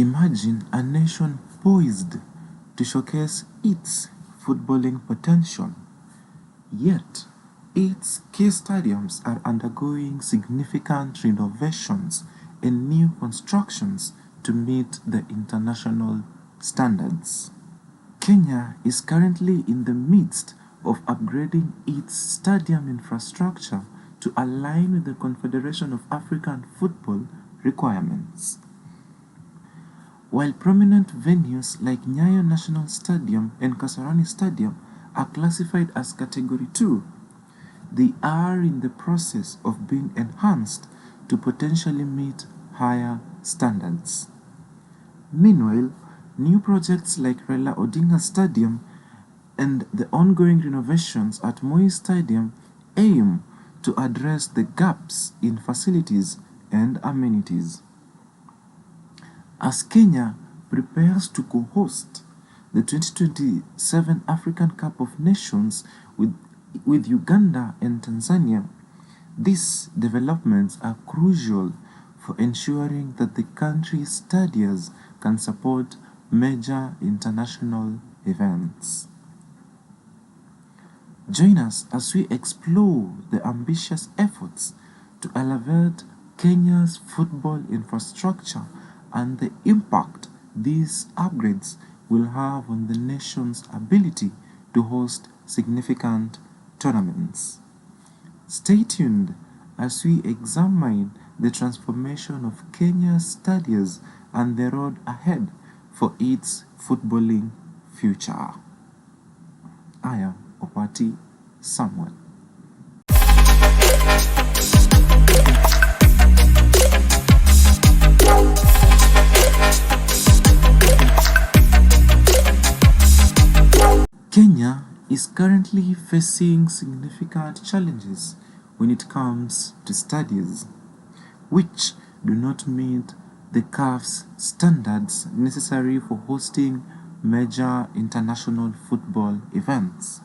Imagine a nation poised to showcase its footballing potential, yet its key stadiums are undergoing significant renovations and new constructions to meet the international standards. Kenya is currently in the midst of upgrading its stadium infrastructure to align with the Confederation of African Football requirements. While prominent venues like Nyayo National Stadium and Kasarani Stadium are classified as Category 2, they are in the process of being enhanced to potentially meet higher standards. Meanwhile, new projects like Raila Odinga Stadium and the ongoing renovations at Moi Stadium aim to address the gaps in facilities and amenities. As Kenya prepares to co-host the 2027 African Cup of Nations with Uganda and Tanzania, these developments are crucial for ensuring that the country's stadiums can support major international events. Join us as we explore the ambitious efforts to elevate Kenya's football infrastructure and the impact these upgrades will have on the nation's ability to host significant tournaments. Stay tuned as we examine the transformation of Kenya's stadiums and the road ahead for its footballing future. I am Opati Samuel. Kenya is currently facing significant challenges when it comes to stadiums, which do not meet the CAF's standards necessary for hosting major international football events.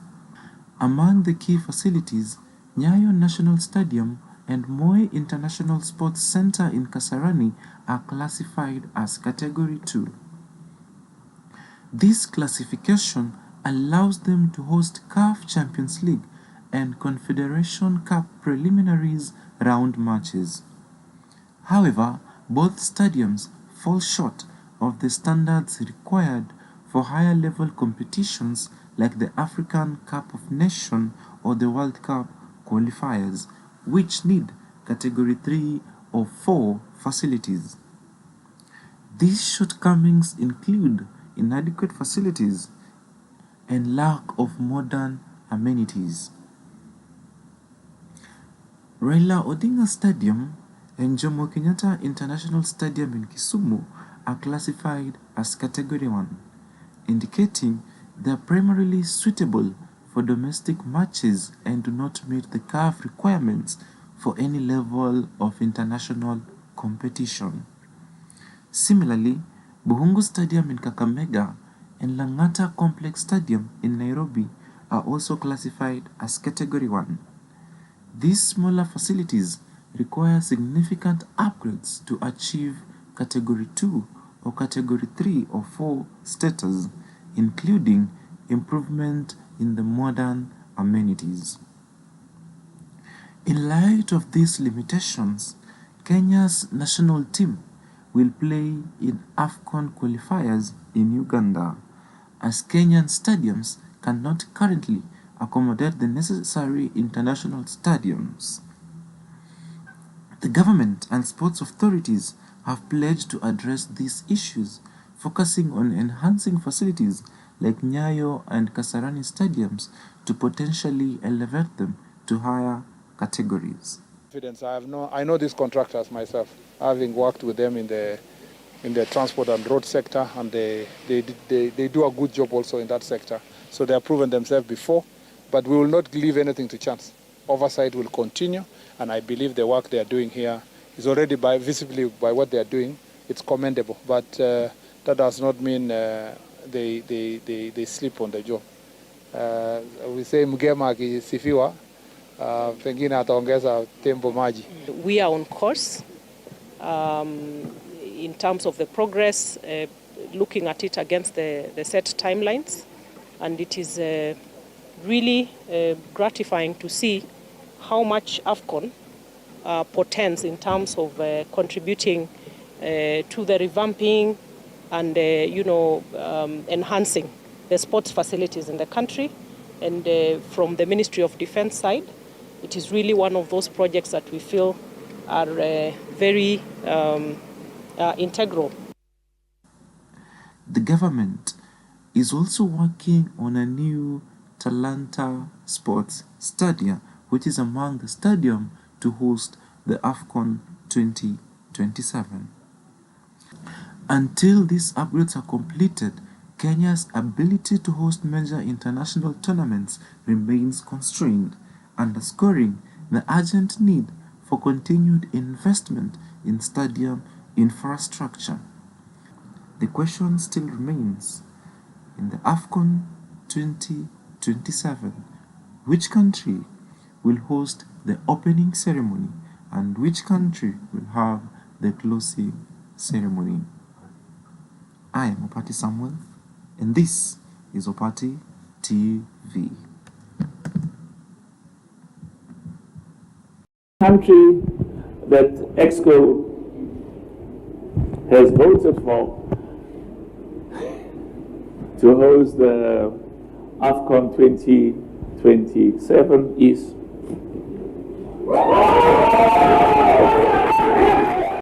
Among the key facilities, Nyayo National Stadium and Moi International Sports Center in Kasarani are classified as Category 2. This classification allows them to host CAF Champions League and Confederation Cup preliminaries round matches. However, both stadiums fall short of the standards required for higher level competitions like the African Cup of Nations or the World Cup qualifiers, which need Category 3 or 4 facilities. These shortcomings include inadequate facilities and lack of modern amenities. Raila Odinga Stadium and Jomo Kenyatta International Stadium in Kisumu are classified as Category 1, indicating they are primarily suitable for domestic matches and do not meet the CAF requirements for any level of international competition. Similarly, Buhungu Stadium in Kakamega and Lang'ata Complex Stadium in Nairobi are also classified as Category 1. These smaller facilities require significant upgrades to achieve Category 2 or Category 3 or 4 status, including improvement in the modern amenities. In light of these limitations, Kenya's national team will play in AFCON qualifiers in Uganda, as Kenyan stadiums cannot currently accommodate the necessary international stadiums. The government and sports authorities have pledged to address these issues, focusing on enhancing facilities like Nyayo and Kasarani stadiums to potentially elevate them to higher categories. I know these contractors myself, having worked with them in the transport and road sector, and they do a good job also in that sector. So they have proven themselves before, but we will not leave anything to chance. Oversight will continue, and I believe the work they are doing here is already visibly by what they are doing, it's commendable. But that does not mean they sleep on the job. We say mgema akisifiwa pengine ataongeza tempo maji. We are on course. in terms of the progress, looking at it against the set timelines. And it is really gratifying to see how much AFCON portends in terms of contributing to the revamping and enhancing the sports facilities in the country. And from the Ministry of Defense side, it is really one of those projects that we feel are very integral. The government is also working on a new Talanta Sports Stadium, which is among the stadium to host the AFCON 2027. Until these upgrades are completed, Kenya's ability to host major international tournaments remains constrained, underscoring the urgent need for continued investment in stadium infrastructure. The question still remains, in the AFCON 2027, which country will host the opening ceremony and which country will have the closing ceremony? I am Opati Samuel, and this is Opati TV. Country that EXCO has voted for to host the AFCON 2027 is